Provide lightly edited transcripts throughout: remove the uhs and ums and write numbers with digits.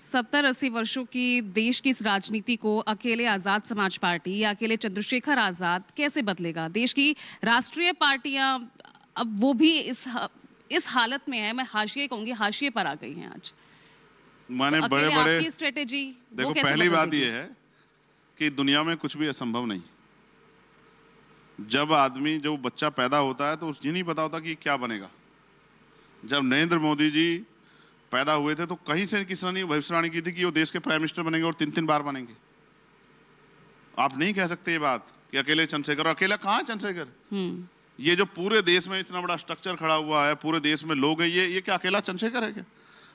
70-80 वर्षों की देश की इस राजनीति को अकेले आजाद समाज पार्टी या अकेले चंद्रशेखर आजाद कैसे बदलेगा? देश की राष्ट्रीय पार्टियां अब वो भी इस हालत में है, मैं हाशिए कहूंगी, हाशिए पर आ गई हैं आज। माने तो बड़े अकेले बड़े आपकी स्ट्रेटेजी देखो, वो कैसे पहली बदल बात देगी? यह है कि दुनिया में कुछ भी असंभव नहीं। जब आदमी जो बच्चा पैदा होता है तो उसे नहीं पता होता कि क्या बनेगा। जब नरेंद्र मोदी जी पैदा हुए थे तो कहीं से किसी ने भविष्यवाणी की थी कि वो देश के प्राइम मिनिस्टर बनेंगे और 3-3 बार बनेंगे। आप नहीं कह सकते ये बात कि अकेले चंद्रशेखर। अकेला कहाँ है चंद्रशेखर? ये जो पूरे देश में इतना बड़ा स्ट्रक्चर खड़ा हुआ है, पूरे देश में लोग हैं, ये क्या अकेला चंद्रशेखर है क्या?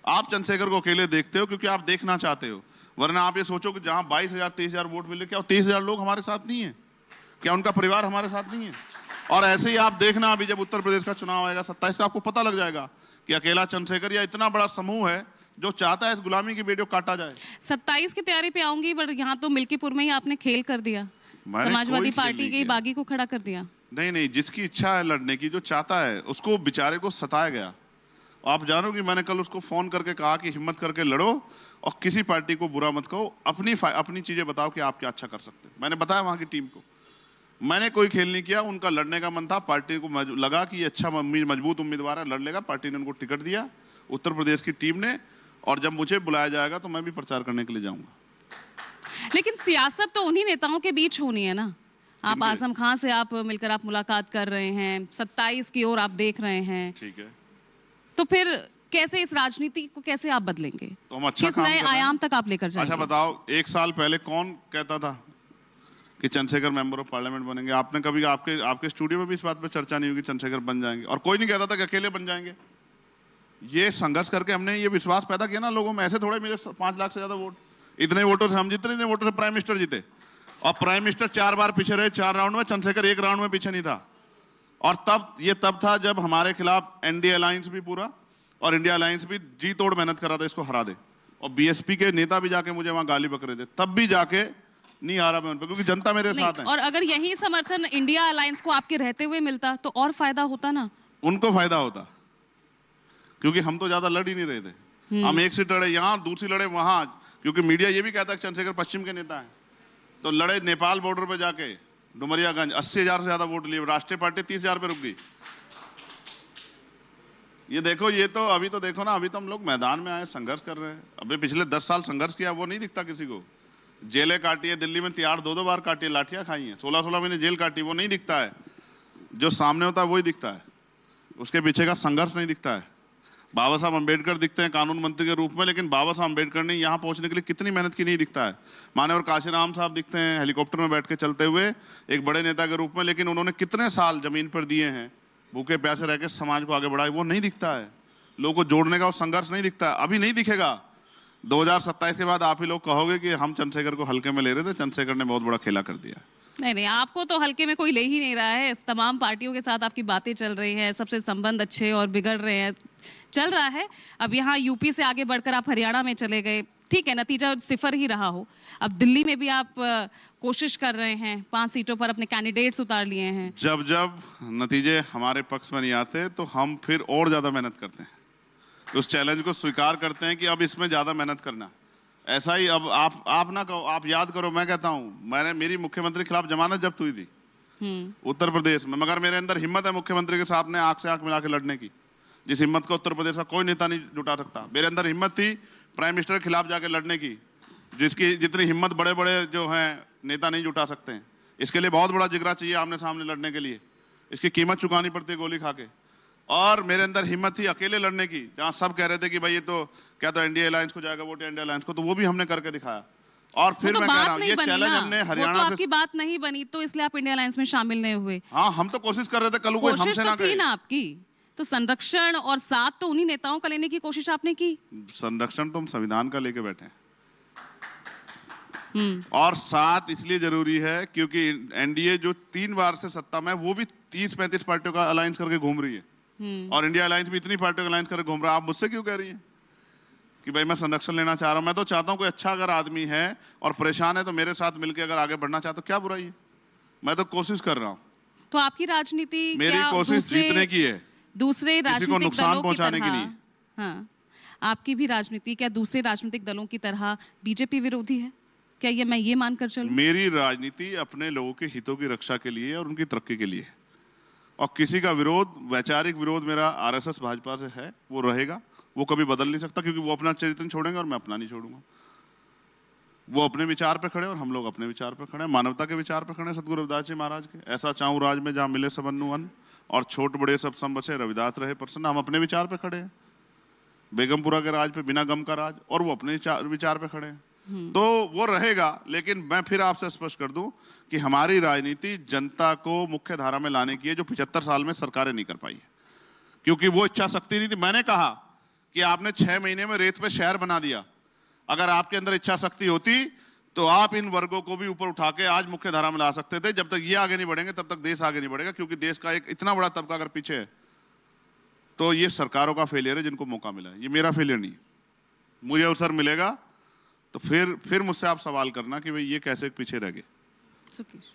आप चंद्रशेखर को अकेले देखते हो क्योंकि आप देखना चाहते हो, वरना आप ये सोचो कि जहां 22,000-23,000 वोट मिले, क्या 23,000 लोग हमारे साथ नहीं है? क्या उनका परिवार हमारे साथ नहीं है? और ऐसे ही आप देखना, अभी जब उत्तर प्रदेश का चुनाव आएगा 27 का, आपको पता लग जाएगा कि अकेला चंद्रशेखर या इतना बड़ा समूह है जो चाहता है इस गुलामी की बेड़ी को काटा जाए। 27 की तैयारी पे आऊंगी, पर यहाँ तो मिल्कीपुर में ही आपने खेल कर दिया, समाजवादी पार्टी के बागी को खड़ा कर दिया। नहीं, जिसकी इच्छा है लड़ने की, जो चाहता है, उसको बेचारे को सताया गया। आप जानो कि मैंने कल उसको फोन करके कहा कि हिम्मत करके लड़ो और किसी पार्टी को बुरा मत कहो, अपनी चीजें बताओ कि आप क्या अच्छा कर सकते हैं। मैंने बताया वहां की टीम को, मैंने कोई खेल नहीं किया, उनका लड़ने का मन था। पार्टी को लगा कि ये अच्छा मजबूत उम्मीदवार है, लड़ लेगा, पार्टी ने उनको टिकट दिया, उत्तर प्रदेश की टीम ने। और जब मुझे बुलाया जाएगा तो मैं भी प्रचार करने के लिए जाऊंगा। लेकिन सियासत तो उन्हीं नेताओं के बीच होनी है ना। आप आजम खान से आप मिलकर आप मुलाकात कर रहे हैं, 27 की ओर आप देख रहे हैं, ठीक है, तो फिर कैसे इस राजनीति को कैसे आप बदलेंगे? तो हम अच्छा किस नए आयाम तक आप लेकर जाएंगे? अच्छा बताओ, 1 साल पहले कौन कहता था कि चंद्रशेखर मेंबर ऑफ पार्लियामेंट बनेंगे? आपने कभी आपके स्टूडियो में भी इस बात पे चर्चा नहीं हुई कि चंद्रशेखर बन जाएंगे? और कोई नहीं कहता था कि अकेले बन जाएंगे। ये संघर्ष करके हमने ये विश्वास पैदा किया ना लोगों में। ऐसे थोड़े मिले 5 लाख से ज्यादा वोट, इतने वोटों से हम जीते, इतने वोटों से प्राइम मिनिस्टर जीते। और प्राइम मिनिस्टर 4 बार पीछे रहे, 4 राउंड में। चंद्रशेखर 1 राउंड में पीछे नहीं था। और तब था जब हमारे खिलाफ एनडीए अलायंस भी पूरा और इंडिया अलायंस भी जी तोड़ मेहनत कर रहा था इसको हरा दे। और बीएसपी के नेता भी जाके मुझे वहां गाली बक रहे थे, तब भी जाके नहीं हारा मैं उन पर, क्योंकि जनता मेरे साथ है। और अगर यही समर्थन इंडिया अलायंस को आपके रहते हुए मिलता तो और फायदा होता ना। उनको फायदा होता, क्योंकि हम तो ज्यादा लड़ ही नहीं रहे थे। हम एक सीट लड़े यहाँ, दूसरी लड़े वहां, क्योंकि मीडिया ये भी कहता है कि चंद्रशेखर पश्चिम के नेता है। तो लड़े नेपाल बॉर्डर पे जाके, डुमरियागंज, 80,000 से ज्यादा वोट लिए। राष्ट्रीय पार्टी 30,000 पे रुक गई। ये देखो, ये तो अभी तो देखो ना, अभी तो हम लोग मैदान में आए, संघर्ष कर रहे हैं। अभी पिछले 10 साल संघर्ष किया, वो नहीं दिखता किसी को। जेलें काटी है, दिल्ली में तिहाड़ 2-2 बार काटी है, लाठियां खाई हैं, 16-16 महीने जेल काटी, वो नहीं दिखता है। जो सामने होता है वही दिखता है, उसके पीछे का संघर्ष नहीं दिखता है। बाबा साहब अम्बेडकर दिखते हैं कानून मंत्री के रूप में, लेकिन बाबा साहब अम्बेडकर ने यहाँ पहुंचने के लिए कितनी मेहनत की नहीं दिखता है। मान्यवर काशीराम साहब दिखते हैं हेलीकॉप्टर में बैठ के चलते हुए एक बड़े नेता के रूप में, लेकिन उन्होंने कितने साल जमीन पर दिए हैं, भूखे प्यासे रह के समाज को आगे बढ़ाए, वो नहीं दिखता है। लोगों को जोड़ने का वो संघर्ष नहीं दिखता है, अभी नहीं दिखेगा। 2027 के बाद आप ही लोग कहोगे कि हम चंद्रशेखर को हल्के में ले रहे थे, चंद्रशेखर ने बहुत बड़ा खेला कर दिया। नहीं, आपको तो हल्के में कोई ले ही नहीं रहा है। इस तमाम पार्टियों के साथ आपकी बातें चल रही हैं, सबसे संबंध अच्छे और बिगड़ रहे हैं, चल रहा है। अब यहाँ यूपी से आगे बढ़कर आप हरियाणा में चले गए, ठीक है, नतीजा 0 ही रहा हो। अब दिल्ली में भी आप कोशिश कर रहे हैं, 5 सीटों पर अपने कैंडिडेट्स उतार लिए हैं। जब नतीजे हमारे पक्ष में नहीं आते तो हम फिर और ज्यादा मेहनत करते हैं, उस चैलेंज को स्वीकार करते हैं कि अब इसमें ज्यादा मेहनत करना। ऐसा ही अब आप ना कहो, आप याद करो, मैं कहता हूं, मेरी मुख्यमंत्री के खिलाफ जमानत जब्त हुई थी उत्तर प्रदेश में, मगर मेरे अंदर हिम्मत है मुख्यमंत्री के सामने आंख से आंख मिला के लड़ने की, जिस हिम्मत को उत्तर प्रदेश का कोई नेता नहीं जुटा सकता। मेरे अंदर हिम्मत थी प्राइम मिनिस्टर के खिलाफ जाके लड़ने की, जितनी हिम्मत बड़े बड़े जो हैं नेता नहीं जुटा सकते हैं। इसके लिए बहुत बड़ा जिगरा चाहिए आमने सामने लड़ने के लिए, इसकी कीमत चुकानी पड़ती है गोली खा के। और मेरे अंदर हिम्मत थी अकेले लड़ने की, जहां सब कह रहे थे कि भाई ये तो क्या तो एनडीए अलायंस को जाएगा वोट, एनडीए अलायंस को, तो वो भी हमने करके दिखाया। और फिर मैं कह रहा हूं, ये चैलेंज हमने हरियाणा से, आपकी बात नहीं बनी तो इसलिए आप इंडिया अलायंस में शामिल नहीं हुए। हाँ, हम तो कोशिश कर रहे थे, कल कोई हमसे ना थी ना आपकी, तो संरक्षण और साथ तो उन्हीं नेताओं का लेने की कोशिश आपने की। संरक्षण तो हम संविधान का लेके बैठे हैं, और साथ इसलिए जरूरी है क्योंकि एनडीए जो 3 बार से सत्ता में, वो भी 30-35 पार्टियों का अलायंस करके घूम रही है, और इंडिया अलायंस भी इतनी पार्टियों का अलायंस करके घूम रहा है। आप मुझसे क्यों कह रही हैं कि भाई मैं संरक्षण लेना चाह रहा हूं? मैं तो चाहता हूं कोई अच्छा अगर आदमी है और परेशान है तो मेरे साथ मिलकर अगर आगे बढ़ना चाहता, तो क्या बुराई है? मैं तो कोशिश कर रहा हूं। तो आपकी राजनीति, मेरी कोशिश जीतने की है, दूसरे राजनीतिक नुकसान दलों पहुंचाने की तरह, नहीं। हाँ, आपकी भी राजनीति क्या दूसरे राजनीतिक दलों की तरह बीजेपी विरोधी है? क्या ये मैं ये मानकर चलूं? मेरी राजनीति अपने लोगों के हितों की रक्षा के लिए और उनकी तरक्की के लिए है। और किसी का विरोध, वैचारिक विरोध मेरा आरएसएस भाजपा से है, वो रहेगा, वो कभी बदल नहीं सकता, क्योंकि वो अपना चरित्र छोड़ेंगे और मैं अपना नहीं छोड़ूंगा। वो अपने विचार पे खड़े और हम लोग अपने विचार पे खड़े हैं, मानवता के विचार पे खड़े हैं सतगुरु रविदास जी महाराज के। ऐसा चाहूं राज में जहां मिले सबन्नु अन्न और छोट बड़े सब सम बचे, रविदास रहे प्रसन्न। हम अपने विचार पे खड़े हैं, बेगमपुरा के राज पे बिना गम का राज, और वो अपने विचार पे खड़े हैं। तो वो रहेगा। लेकिन मैं फिर आपसे स्पष्ट कर दूं कि हमारी राजनीति जनता को मुख्य धारा में लाने की है, जो 75 साल में सरकारें नहीं कर पाई है, क्योंकि वो इच्छा शक्ति नहीं थी। मैंने कहा कि आपने 6 महीने में रेत पे शहर बना दिया। अगर आपके अंदर इच्छा शक्ति होती तो आप इन वर्गों को भी ऊपर उठा के आज मुख्य धारा में ला सकते थे। जब तक ये आगे नहीं बढ़ेंगे तब तक देश आगे नहीं बढ़ेगा, क्योंकि देश का एक इतना बड़ा तबका अगर पीछे है तो ये सरकारों का फेलियर है जिनको मौका मिला है। ये मेरा फेलियर नहीं है। मुझे अवसर मिलेगा तो फिर मुझसे आप सवाल करना कि भाई ये कैसे पीछे रह गए। सुकेश